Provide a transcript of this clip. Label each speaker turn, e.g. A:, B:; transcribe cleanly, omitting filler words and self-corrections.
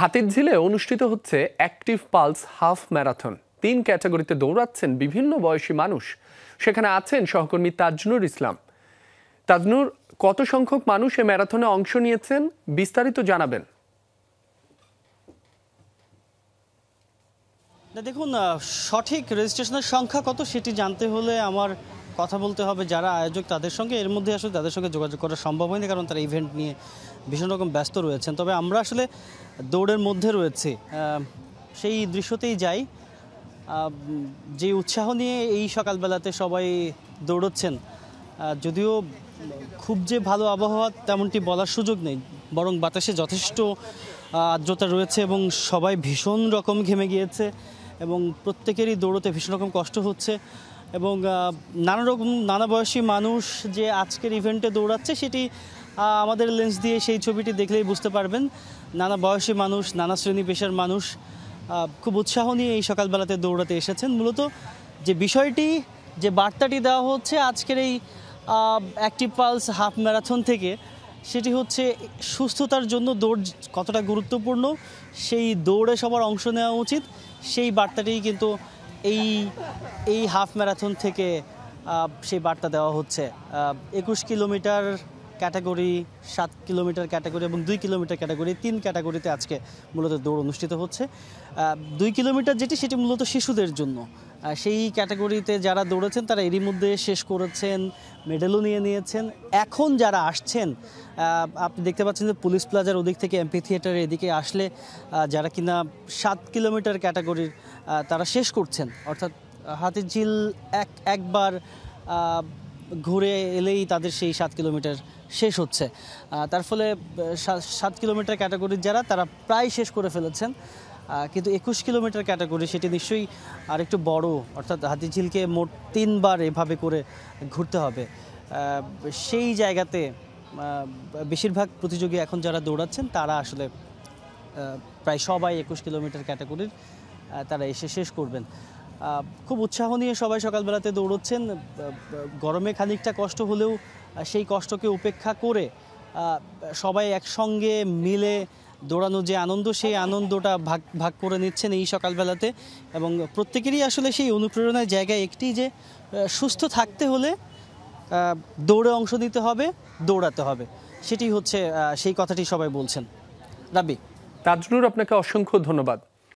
A: হাতিরঝিলে অনুষ্ঠিত হচ্ছে active pulse half marathon. ৩ ক্যাটাগরিতে দৌড়াচ্ছেন বিভিন্ন বয়সী মানুষ। সেখানে আছেন সহকর্মী তাজনুর ইসলাম। তাজনুর, কত সংখ্যক মানুষ এই ম্যারাথনে অংশ নিয়েছেন, বিস্তারিত জানাবেন।
B: দেখুন, সঠিক রেজিস্ট্রেশনের সংখ্যা কত সেটি জানতে হলে আমার কথা বলতে হবে যারা আয়োজক তাদের সঙ্গে। এর মধ্যে আসলে তাদের সঙ্গে যোগাযোগ করা সম্ভব হয়নি, কারণ তারা ইভেন্ট নিয়ে ভীষণ রকম ব্যস্ত রয়েছেন। তবে আমরা আসলে দৌড়ের মধ্যে রয়েছে, সেই দৃশ্যতেই যাই। যে উৎসাহ নিয়ে এই সকালবেলাতে সবাই দৌড়চ্ছেন, যদিও খুব যে ভালো আবহাওয়া তেমনটি বলার সুযোগ নেই, বরং বাতাসে যথেষ্ট আর্দ্রতা রয়েছে এবং সবাই ভীষণ রকম ঘেমে গিয়েছে এবং প্রত্যেকেরই দৌড়তে ভীষণ রকম কষ্ট হচ্ছে। এবং নানা বয়সী মানুষ যে আজকের ইভেন্টে দৌড়াচ্ছে সেটি আমাদের লেন্স দিয়ে সেই ছবিটি দেখলেই বুঝতে পারবেন। নানা বয়সী মানুষ, নানা শ্রেণী পেশার মানুষ খুব উৎসাহ নিয়ে এই সকালবেলাতে দৌড়াতে এসেছেন। মূলত যে বিষয়টি, যে বার্তাটি দেওয়া হচ্ছে আজকের এই অ্যাক্টিভ পালস হাফ ম্যারাথন থেকে, সেটি হচ্ছে সুস্থতার জন্য দৌড় কতটা গুরুত্বপূর্ণ, সেই দৌড়ে সবার অংশ নেওয়া উচিত। সেই বার্তাটি কিন্তু এই হাফ ম্যারাথন থেকে সেই বার্তা দেওয়া হচ্ছে। 21 কিলোমিটার ক্যাটাগরি, 7 কিলোমিটার ক্যাটাগরি এবং 2 কিলোমিটার ক্যাটাগরি, 3 ক্যাটাগরিতে আজকে মূলত দৌড় অনুষ্ঠিত হচ্ছে। 2 কিলোমিটার সেটি মূলত শিশুদের জন্য। সেই ক্যাটাগরিতে যারা দৌড়েছেন তারা এরই মধ্যে শেষ করেছেন, মেডেলও নিয়েছেন। এখন যারা আসছেন, আপনি দেখতে পাচ্ছেন যে পুলিশ প্লাজার ওদিক থেকে এমপি থিয়েটারের এদিকে আসলে যারা কিনা 7 কিলোমিটার ক্যাটাগরির তারা শেষ করছেন, অর্থাৎ হাতিরঝিল একবার ঘুরে এলেই তাদের সেই 7 কিলোমিটার শেষ হচ্ছে। তার ফলে 7 কিলোমিটার ক্যাটাগরির যারা তারা প্রায় শেষ করে ফেলেছেন। কিন্তু 21 কিলোমিটার ক্যাটাগরি সেটি নিশ্চয়ই আরেকটু বড়, অর্থাৎ হাতিরঝিলকে মোট 3 বার এভাবে করে ঘুরতে হবে। সেই জায়গাতে বেশিরভাগ প্রতিযোগী এখন যারা দৌড়াচ্ছেন তারা আসলে প্রায় সবাই 21 কিলোমিটার ক্যাটাগরির তারা এসে শেষ করবেন। খুব উৎসাহ নিয়ে সবাই সকালবেলাতে দৌড়চ্ছেন। গরমে খানিকটা কষ্ট হলেও সেই কষ্টকে উপেক্ষা করে সবাই একসঙ্গে মিলে দৌড়ানো যে আনন্দ, সেই আনন্দটা ভাগ করে নিচ্ছেন এই সকালবেলাতে। এবং প্রত্যেকেরই আসলে সেই অনুপ্রেরণার জায়গায় একটি, যে সুস্থ থাকতে হলে দৌড়ে অংশ নিতে হবে, দৌড়াতে হবে। সেটি হচ্ছে সেই কথাটি সবাই বলছেন। রাব্বি।
A: তাজনুর, আপনাকে অসংখ্য ধন্যবাদ।